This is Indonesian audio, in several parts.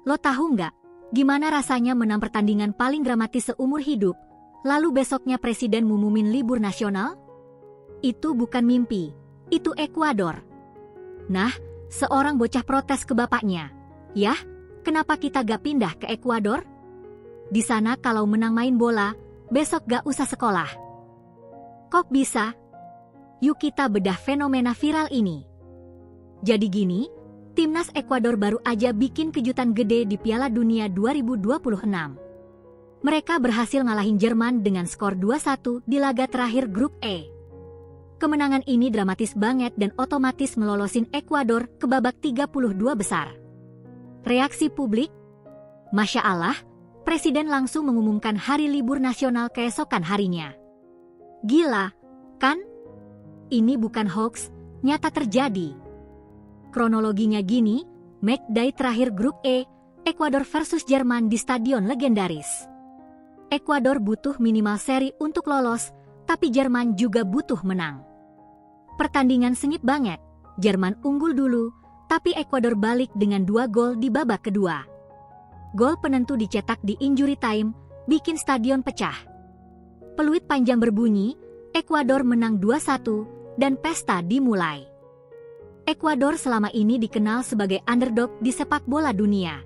Lo tahu nggak, gimana rasanya menang pertandingan paling dramatis seumur hidup, lalu besoknya presiden ngumumin libur nasional? Itu bukan mimpi, itu Ekuador. Nah, seorang bocah protes ke bapaknya. Yah, kenapa kita gak pindah ke Ekuador? Di sana kalau menang main bola, besok gak usah sekolah. Kok bisa? Yuk kita bedah fenomena viral ini. Jadi gini, timnas Ekuador baru aja bikin kejutan gede di Piala Dunia 2026. Mereka berhasil ngalahin Jerman dengan skor 2-1 di laga terakhir grup E. Kemenangan ini dramatis banget dan otomatis melolosin Ekuador ke babak 32 besar. Reaksi publik? Masya Allah, presiden langsung mengumumkan hari libur nasional keesokan harinya. Gila, kan? Ini bukan hoax, nyata terjadi. Kronologinya gini, match day terakhir grup E, Ekuador versus Jerman di stadion legendaris. Ekuador butuh minimal seri untuk lolos, tapi Jerman juga butuh menang. Pertandingan sengit banget, Jerman unggul dulu, tapi Ekuador balik dengan 2 gol di babak kedua. Gol penentu dicetak di injury time, bikin stadion pecah. Peluit panjang berbunyi, Ekuador menang 2-1, dan pesta dimulai. Ekuador selama ini dikenal sebagai underdog di sepak bola dunia.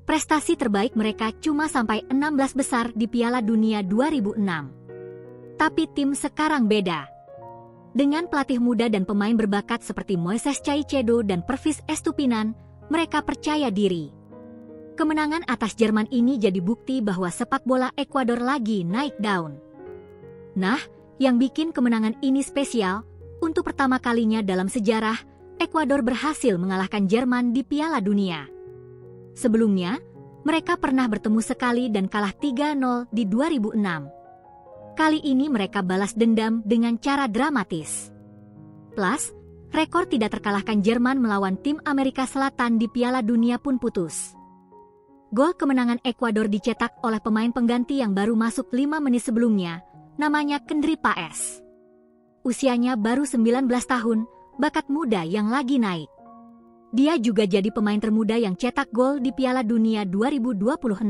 Prestasi terbaik mereka cuma sampai 16 besar di Piala Dunia 2006. Tapi tim sekarang beda. Dengan pelatih muda dan pemain berbakat seperti Moises Caicedo dan Pervis Estupinan, mereka percaya diri. Kemenangan atas Jerman ini jadi bukti bahwa sepak bola Ekuador lagi naik daun. Nah, yang bikin kemenangan ini spesial, untuk pertama kalinya dalam sejarah, Ekuador berhasil mengalahkan Jerman di Piala Dunia. Sebelumnya, mereka pernah bertemu sekali dan kalah 3-0 di 2006. Kali ini mereka balas dendam dengan cara dramatis. Plus, rekor tidak terkalahkan Jerman melawan tim Amerika Selatan di Piala Dunia pun putus. Gol kemenangan Ekuador dicetak oleh pemain pengganti yang baru masuk 5 menit sebelumnya, namanya Kendry Páez. Usianya baru 19 tahun, bakat muda yang lagi naik. Dia juga jadi pemain termuda yang cetak gol di Piala Dunia 2026.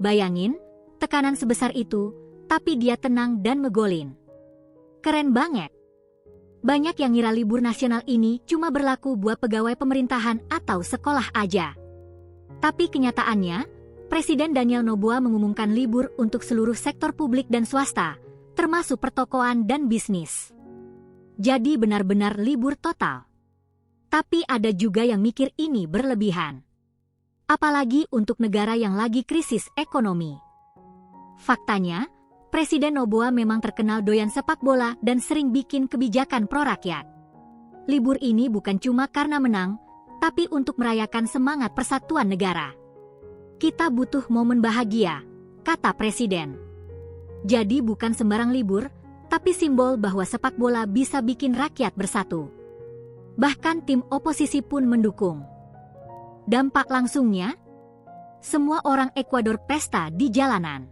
Bayangin, tekanan sebesar itu, tapi dia tenang dan ngegolin. Keren banget. Banyak yang ngira libur nasional ini cuma berlaku buat pegawai pemerintahan atau sekolah aja. Tapi kenyataannya, Presiden Daniel Noboa mengumumkan libur untuk seluruh sektor publik dan swasta, termasuk pertokoan dan bisnis. Jadi benar-benar libur total. Tapi ada juga yang mikir ini berlebihan. Apalagi untuk negara yang lagi krisis ekonomi. Faktanya, Presiden Noboa memang terkenal doyan sepak bola dan sering bikin kebijakan pro-rakyat. Libur ini bukan cuma karena menang, tapi untuk merayakan semangat persatuan negara. Kita butuh momen bahagia, kata Presiden. Jadi bukan sembarang libur, tapi simbol bahwa sepak bola bisa bikin rakyat bersatu. Bahkan tim oposisi pun mendukung. Dampak langsungnya, semua orang Ekuador pesta di jalanan.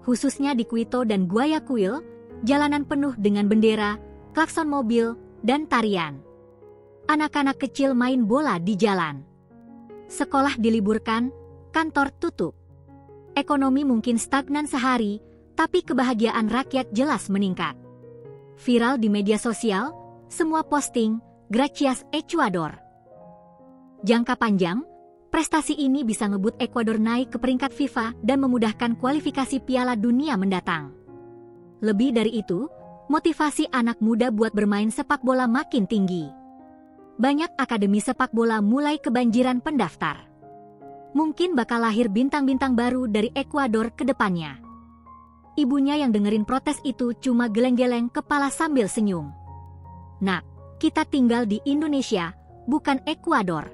Khususnya di Quito dan Guayaquil, jalanan penuh dengan bendera, klakson mobil, dan tarian. Anak-anak kecil main bola di jalan. Sekolah diliburkan, kantor tutup. Ekonomi mungkin stagnan sehari, tapi kebahagiaan rakyat jelas meningkat. Viral di media sosial, semua posting, "Gracias Ecuador." Jangka panjang, prestasi ini bisa ngebut Ekuador naik ke peringkat FIFA dan memudahkan kualifikasi Piala Dunia mendatang. Lebih dari itu, motivasi anak muda buat bermain sepak bola makin tinggi. Banyak akademi sepak bola mulai kebanjiran pendaftar. Mungkin bakal lahir bintang-bintang baru dari Ekuador ke depannya. Ibunya yang dengerin protes itu cuma geleng-geleng kepala sambil senyum. Nak, kita tinggal di Indonesia, bukan Ekuador.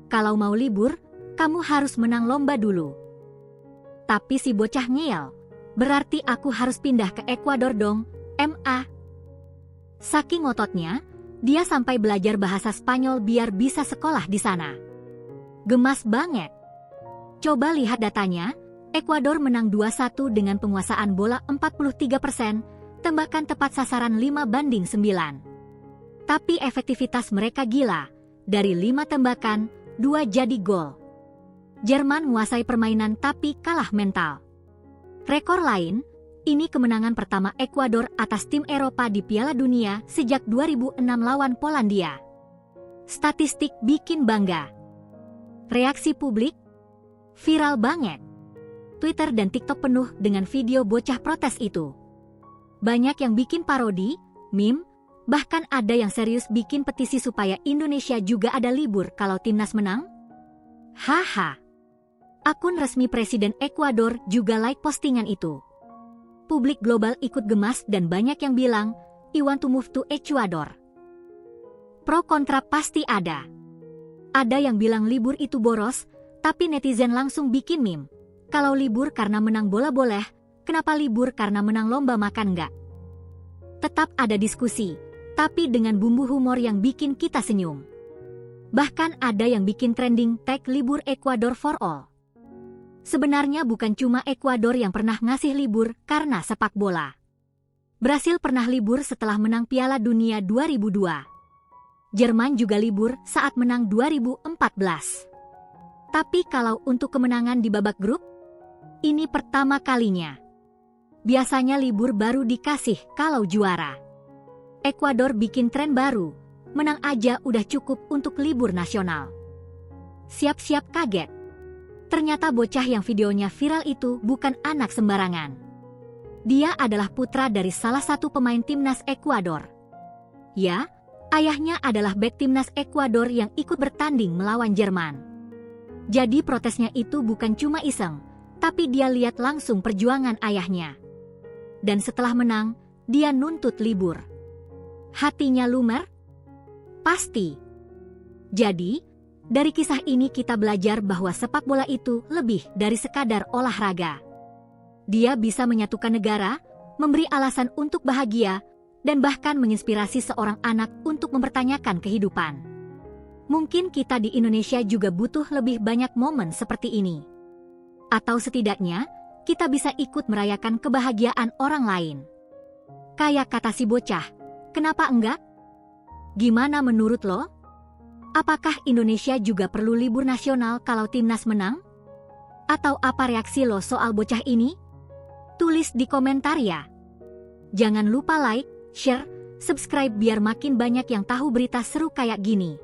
Kalau mau libur, kamu harus menang lomba dulu. Tapi si bocah ngeyel, berarti aku harus pindah ke Ekuador dong, MA. Saking ngototnya, dia sampai belajar bahasa Spanyol biar bisa sekolah di sana. Gemas banget. Coba lihat datanya, Ekuador menang 2-1 dengan penguasaan bola 43%, tembakan tepat sasaran 5-9. Tapi efektivitas mereka gila. Dari 5 tembakan, 2 jadi gol. Jerman menguasai permainan tapi kalah mental. Rekor lain, ini kemenangan pertama Ekuador atas tim Eropa di Piala Dunia sejak 2006 lawan Polandia. Statistik bikin bangga. Reaksi publik? Viral banget. Twitter dan TikTok penuh dengan video bocah protes itu. Banyak yang bikin parodi, meme, bahkan ada yang serius bikin petisi supaya Indonesia juga ada libur kalau timnas menang. Haha. Akun resmi Presiden Ekuador juga like postingan itu. Publik global ikut gemas dan banyak yang bilang, "I want to move to Ecuador." Pro kontra pasti ada. Ada yang bilang libur itu boros, tapi netizen langsung bikin meme. Kalau libur karena menang bola boleh, kenapa libur karena menang lomba makan enggak? Tetap ada diskusi, tapi dengan bumbu humor yang bikin kita senyum. Bahkan ada yang bikin trending tag libur Ecuador for all. Sebenarnya bukan cuma Ekuador yang pernah ngasih libur karena sepak bola. Brasil pernah libur setelah menang Piala Dunia 2002. Jerman juga libur saat menang 2014. Tapi kalau untuk kemenangan di babak grup, ini pertama kalinya. Biasanya libur baru dikasih kalau juara. Ekuador bikin tren baru, menang aja udah cukup untuk libur nasional. Siap-siap kaget. Ternyata bocah yang videonya viral itu bukan anak sembarangan. Dia adalah putra dari salah satu pemain timnas Ekuador. Ya, ayahnya adalah bek timnas Ekuador yang ikut bertanding melawan Jerman. Jadi protesnya itu bukan cuma iseng, tapi dia lihat langsung perjuangan ayahnya. Dan setelah menang, dia nuntut libur. Hatinya lumer? Pasti. Jadi, dari kisah ini kita belajar bahwa sepak bola itu lebih dari sekadar olahraga. Dia bisa menyatukan negara, memberi alasan untuk bahagia, dan bahkan menginspirasi seorang anak untuk mempertanyakan kehidupan. Mungkin kita di Indonesia juga butuh lebih banyak momen seperti ini. Atau setidaknya, kita bisa ikut merayakan kebahagiaan orang lain. Kayak kata si bocah, kenapa enggak? Gimana menurut lo? Apakah Indonesia juga perlu libur nasional kalau timnas menang? Atau apa reaksi lo soal bocah ini? Tulis di komentar ya. Jangan lupa like, share, subscribe biar makin banyak yang tahu berita seru kayak gini.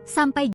Sampai